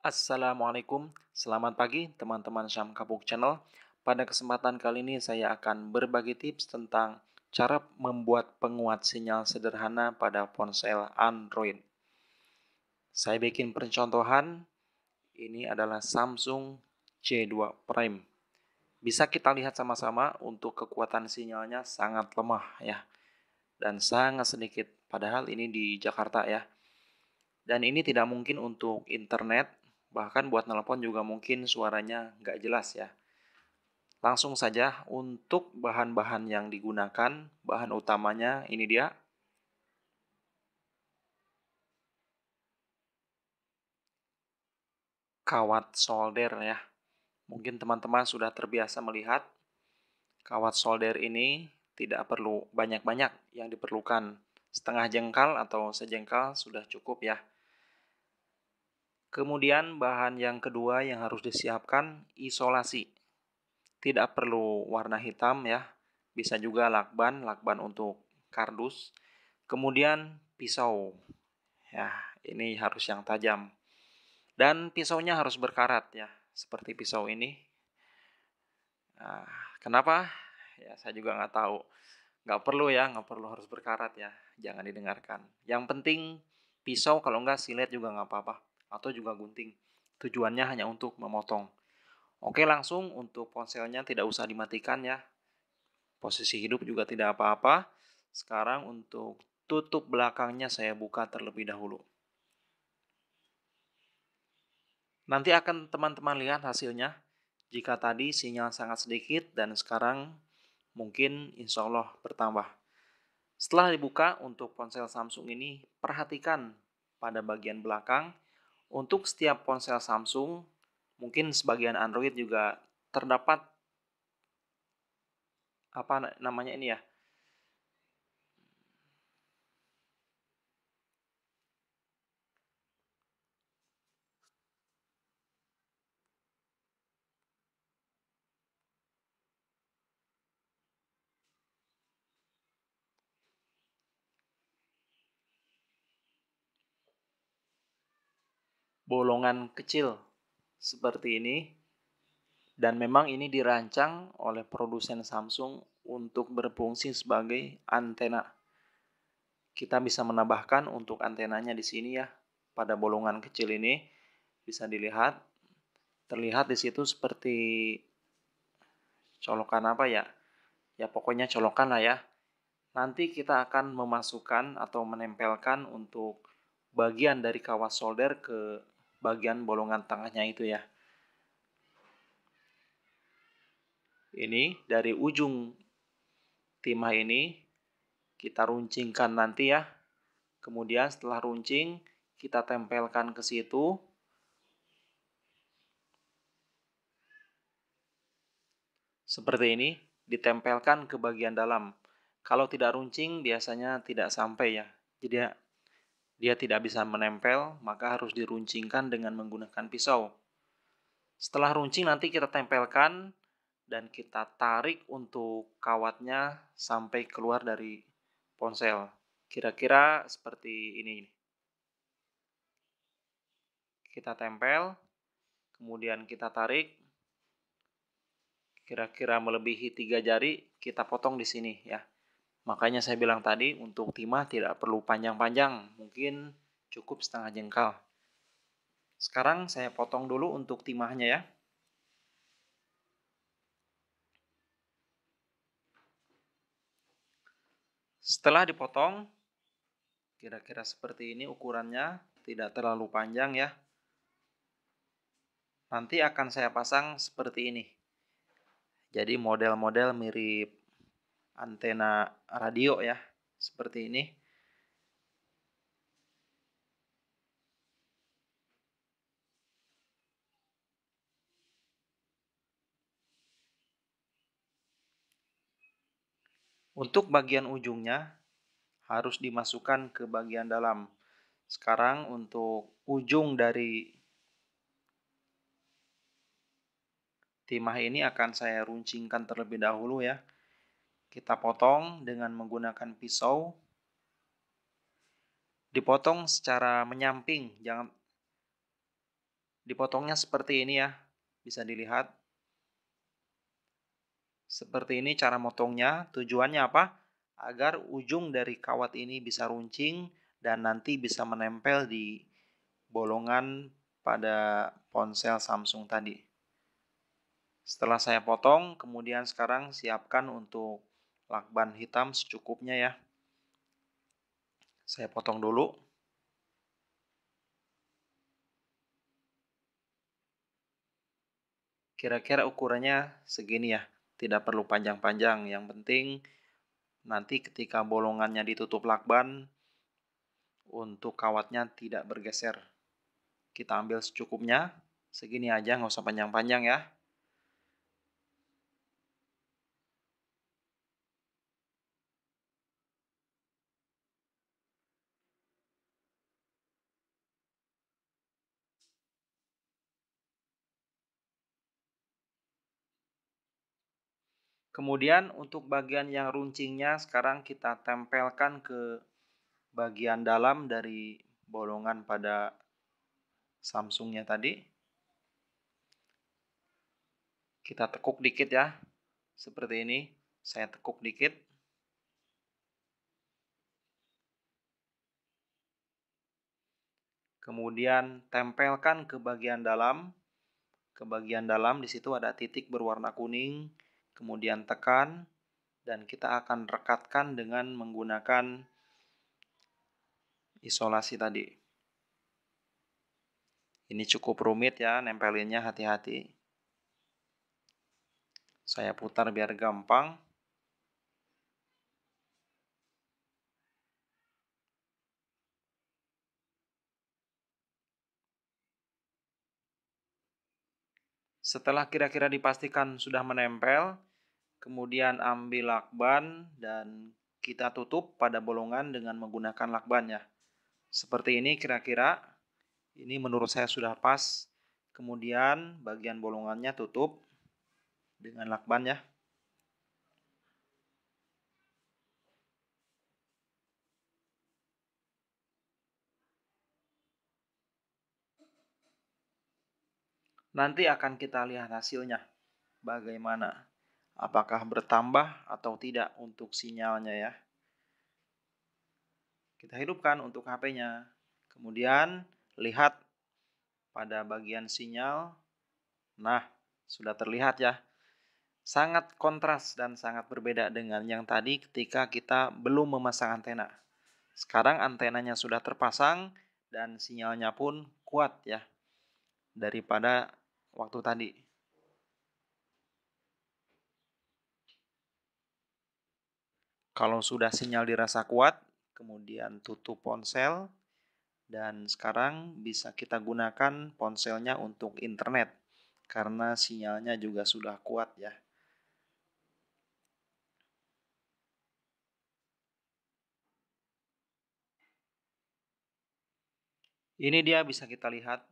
Assalamualaikum, selamat pagi teman-teman Syam Kapuk Channel. Pada kesempatan kali ini saya akan berbagi tips tentang cara membuat penguat sinyal sederhana pada ponsel Android. Saya bikin percontohan, ini adalah Samsung J2 Prime. Bisa kita lihat sama-sama untuk kekuatan sinyalnya sangat lemah ya, dan sangat sedikit, padahal ini di Jakarta ya. Dan ini tidak mungkin untuk internet, bahkan buat nelpon juga mungkin suaranya nggak jelas ya. Langsung saja untuk bahan-bahan yang digunakan, bahan utamanya ini dia. Kawat solder ya. Mungkin teman-teman sudah terbiasa melihat kawat solder ini tidak perlu banyak-banyak yang diperlukan. Setengah jengkal atau sejengkal sudah cukup ya. Kemudian bahan yang kedua yang harus disiapkan isolasi. Tidak perlu warna hitam ya, bisa juga lakban untuk kardus. Kemudian pisau, ya ini harus yang tajam. Dan pisaunya harus berkarat ya, seperti pisau ini. Nah, kenapa? Ya saya juga nggak tahu. Nggak perlu ya, nggak perlu harus berkarat ya, jangan didengarkan. Yang penting pisau, kalau nggak silet juga nggak apa-apa. Atau juga gunting, tujuannya hanya untuk memotong. Oke, langsung untuk ponselnya tidak usah dimatikan ya. Posisi hidup juga tidak apa-apa. Sekarang untuk tutup belakangnya saya buka terlebih dahulu. Nanti akan teman-teman lihat hasilnya. Jika tadi sinyal sangat sedikit dan sekarang mungkin insya Allah bertambah. Setelah dibuka untuk ponsel Samsung ini, perhatikan pada bagian belakang. Untuk setiap ponsel Samsung, mungkin sebagian Android juga terdapat apa namanya ini ya, bolongan kecil seperti ini. Dan memang ini dirancang oleh produsen Samsung untuk berfungsi sebagai antena. Kita bisa menambahkan untuk antenanya di sini ya, pada bolongan kecil ini bisa dilihat, terlihat di situ seperti colokan apa ya? Ya pokoknya colokan lah ya. Nanti kita akan memasukkan atau menempelkan untuk bagian dari kawat solder ke bagian bolongan tengahnya itu ya. Ini dari ujung timah ini kita runcingkan nanti ya. Kemudian setelah runcing, kita tempelkan ke situ. Seperti ini, ditempelkan ke bagian dalam. Kalau tidak runcing, biasanya tidak sampai ya. Jadi dia tidak bisa menempel, maka harus diruncingkan dengan menggunakan pisau. Setelah runcing nanti kita tempelkan dan kita tarik untuk kawatnya sampai keluar dari ponsel. Kira-kira seperti ini. Kita tempel, kemudian kita tarik, kira-kira melebihi 3 jari, kita potong di sini ya. Makanya saya bilang tadi untuk timah tidak perlu panjang-panjang, mungkin cukup setengah jengkal. Sekarang saya potong dulu untuk timahnya ya. Setelah dipotong, kira-kira seperti ini ukurannya, tidak terlalu panjang ya. Nanti akan saya pasang seperti ini. Jadi model-model mirip antena radio ya, seperti ini. Untuk bagian ujungnya harus dimasukkan ke bagian dalam. Sekarang untuk ujung dari timah ini akan saya runcingkan terlebih dahulu ya. Kita potong dengan menggunakan pisau. Dipotong secara menyamping, Dipotongnya seperti ini ya, bisa dilihat. Seperti ini cara motongnya. Tujuannya apa? Agar ujung dari kawat ini bisa runcing dan nanti bisa menempel di bolongan pada ponsel Samsung tadi. Setelah saya potong, kemudian sekarang siapkan untuk lakban hitam secukupnya ya. Saya potong dulu. Kira-kira ukurannya segini ya. Tidak perlu panjang-panjang. Yang penting nanti ketika bolongannya ditutup lakban, untuk kawatnya tidak bergeser. Kita ambil secukupnya. Segini aja, nggak usah panjang-panjang ya. Kemudian untuk bagian yang runcingnya sekarang kita tempelkan ke bagian dalam dari bolongan pada Samsungnya tadi. Kita tekuk dikit ya, seperti ini. Saya tekuk dikit. Kemudian tempelkan ke bagian dalam. Ke bagian dalam di situ ada titik berwarna kuning. Kemudian tekan dan kita akan rekatkan dengan menggunakan isolasi tadi. Ini cukup rumit ya, nempelinnya hati-hati. Saya putar biar gampang. Setelah kira-kira dipastikan sudah menempel, kemudian ambil lakban dan kita tutup pada bolongan dengan menggunakan lakban ya. Seperti ini kira-kira. Ini menurut saya sudah pas. Kemudian bagian bolongannya tutup dengan lakban ya. Nanti akan kita lihat hasilnya. Bagaimana? Apakah bertambah atau tidak untuk sinyalnya ya. Kita hidupkan untuk HP-nya. Kemudian lihat pada bagian sinyal. Nah, sudah terlihat ya. Sangat kontras dan sangat berbeda dengan yang tadi ketika kita belum memasang antena. Sekarang antenanya sudah terpasang dan sinyalnya pun kuat ya daripada waktu tadi. Kalau sudah sinyal dirasa kuat, kemudian tutup ponsel dan sekarang bisa kita gunakan ponselnya untuk internet karena sinyalnya juga sudah kuat ya. Ini dia bisa kita lihat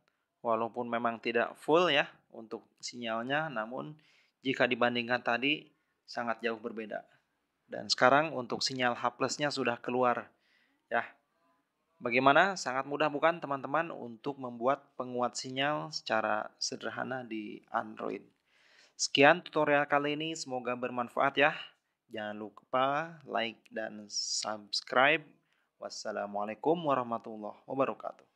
walaupun memang tidak full ya untuk sinyalnya, namun jika dibandingkan tadi sangat jauh berbeda. Dan sekarang untuk sinyal H+-nya sudah keluar ya. Bagaimana? Sangat mudah bukan teman-teman untuk membuat penguat sinyal secara sederhana di Android. Sekian tutorial kali ini, semoga bermanfaat ya. Jangan lupa like dan subscribe. Wassalamualaikum warahmatullahi wabarakatuh.